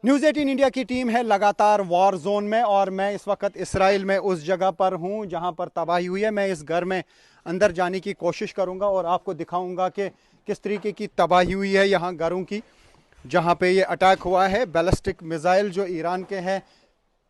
News 18 India की team है लगातार वॉर जोन में और मैं इस वक्त इसराइल में उस जगह पर हूं जहां पर तबाही हुई है। मैं इस घर में अंदर जाने की कोशिश करूंगा और आपको दिखाऊंगा कि किस तरीके की तबाही हुई है यहाँ घरों की जहां पे ये अटैक हुआ है। बैलिस्टिक मिसाइल जो ईरान के हैं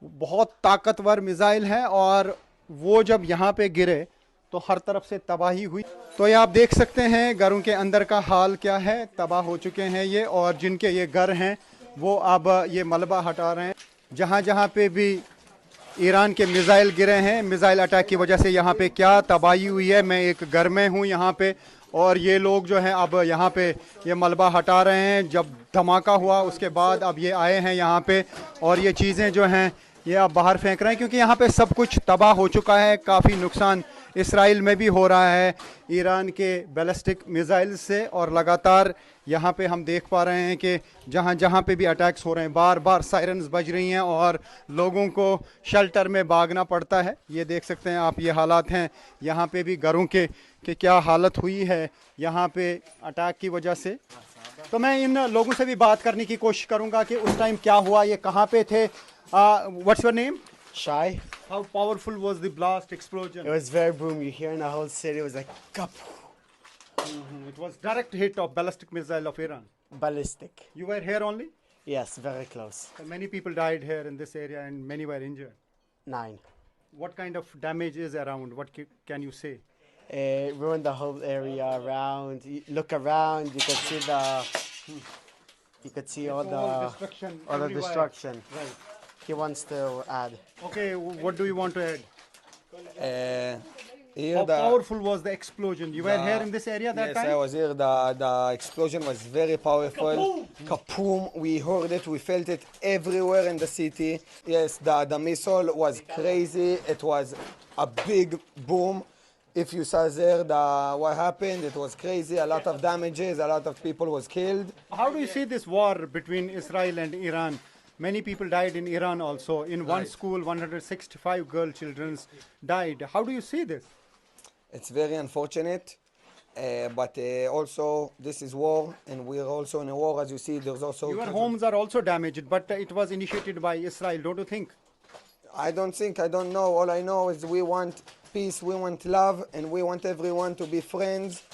बहुत ताकतवर मिसाइल है और वो जब यहाँ पे गिरे तो हर तरफ से तबाही हुई। तो ये आप देख सकते हैं घरों के अंदर का हाल क्या है, तबाह हो चुके हैं ये, और जिनके ये घर हैं वो अब ये मलबा हटा रहे हैं। जहाँ जहाँ पे भी ईरान के मिसाइल गिरे हैं, मिसाइल अटैक की वजह से यहाँ पे क्या तबाही हुई है। मैं एक घर में हूँ यहाँ पे और ये लोग जो हैं अब यहाँ पे ये मलबा हटा रहे हैं। जब धमाका हुआ उसके बाद अब ये आए हैं यहाँ पे और ये चीज़ें जो हैं ये अब बाहर फेंक रहे हैं क्योंकि यहाँ पे सब कुछ तबाह हो चुका है। काफ़ी नुकसान इसराइल में भी हो रहा है ईरान के बैलिस्टिक मिसाइल से और लगातार यहाँ पे हम देख पा रहे हैं कि जहाँ जहाँ पे भी अटैक्स हो रहे हैं बार बार सायरन्स बज रही हैं और लोगों को शेल्टर में भागना पड़ता है। ये देख सकते हैं आप, ये हालात हैं यहाँ पे भी घरों के कि क्या हालत हुई है यहाँ पे अटैक की वजह से। तो मैं इन लोगों से भी बात करने की कोशिश करूँगा कि उस टाइम क्या हुआ, ये कहाँ पे थे। What's your name? Shy. How powerful was the blast explosion? It was very boom. You hear in the whole city. It was like cup. It was direct hit of ballistic missile of Iran. Ballistic. You were here only? Yes, very close. So many people died here in this area and many were injured. 9. What kind of damage is around? What can you say? Ruined the whole area around. You look around. You could see the. You could see all the destruction. all the everywhere. destruction. Right. He wants to add. Okay, what do you want to add? Here How powerful was the explosion? You were here in this area that yes, time? I was here. The explosion was very powerful. Kaboom! We heard it. We felt it everywhere in the city. Yes, the missile was crazy. It was a big boom. If you saw there what happened, it was crazy. A lot of damages. A lot of people was killed. How do you see this war between Israel and Iran? Many people died in Iran also. In one school, 165 girl children died. How do you see this? It's very unfortunate, but also this is war, and we're also in a war. As you see, there's also Your homes are also damaged, but it was initiated by Israel, don't you think? I don't know. All I know is we want peace, we want love, and we want everyone to be friends.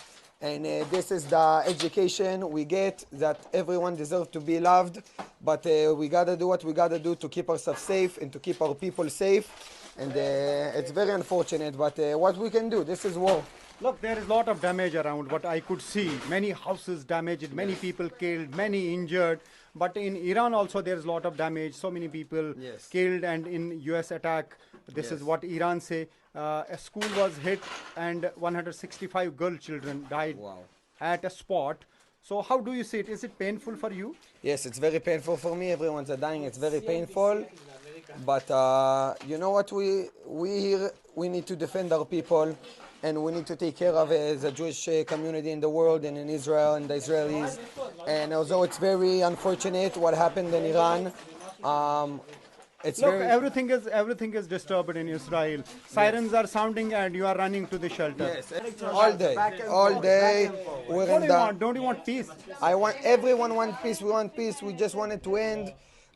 And this is the education we get, that everyone deserves to be loved. But we gotta do what we gotta do to keep ourselves safe and to keep our people safe. And it's very unfortunate, but what we can do, this is war. Look, there is a lot of damage around what I could see. Many houses damaged, many people killed, many injured. But in Iran also there is a lot of damage, so many people killed, and in US attack, this is what Iran say. A school was hit and 165 girl children died at a spot. So how do you see it? Is it painful for you? Yes, it's very painful for me. Everyone's dying. It's very painful. But you know what? We here, we need to defend our people, and we need to take care of the Jewish community in the world and in Israel and the Israelis. And although it's very unfortunate what happened in Iran, Look, everything is disturbed in Israel. Sirens are sounding and you are running to the shelter. Yes, all day. We're What in do you the. want? Don't you want peace? Everyone want peace. We want peace. We just want it to end.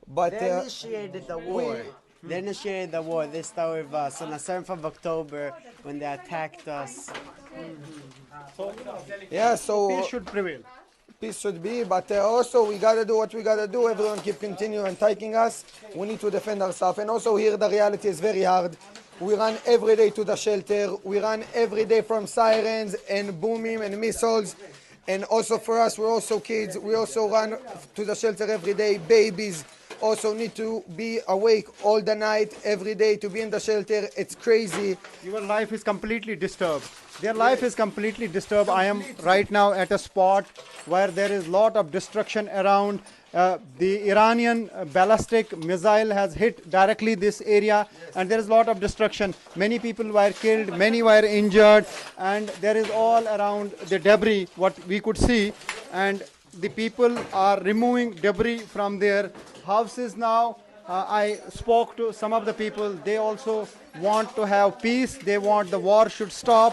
But They initiated the war. They initiated the war. They started with us on the 7th of October when they attacked us. yeah, so Peace should prevail. peace should be, but also we gotta do what we gotta do. Everyone keep continuing attacking us. We need to defend ourselves. And also here the reality is very hard. We run every day to the shelter. We run every day from sirens and booming and missiles. And also for us, we're also kids. We also run to the shelter every day. Babies also need to be awake all the night, every day to be in the shelter. It's crazy. Your life is completely disturbed. Their life is completely disturbed. I am right now at a spot where there is a lot of destruction around. The Iranian ballistic missile has hit directly this area, and there is a lot of destruction. Many people were killed, many were injured, and there is all around the debris, what we could see, and the people are removing debris from their houses now. I spoke to some of the people. They also want to have peace. They want the war should stop.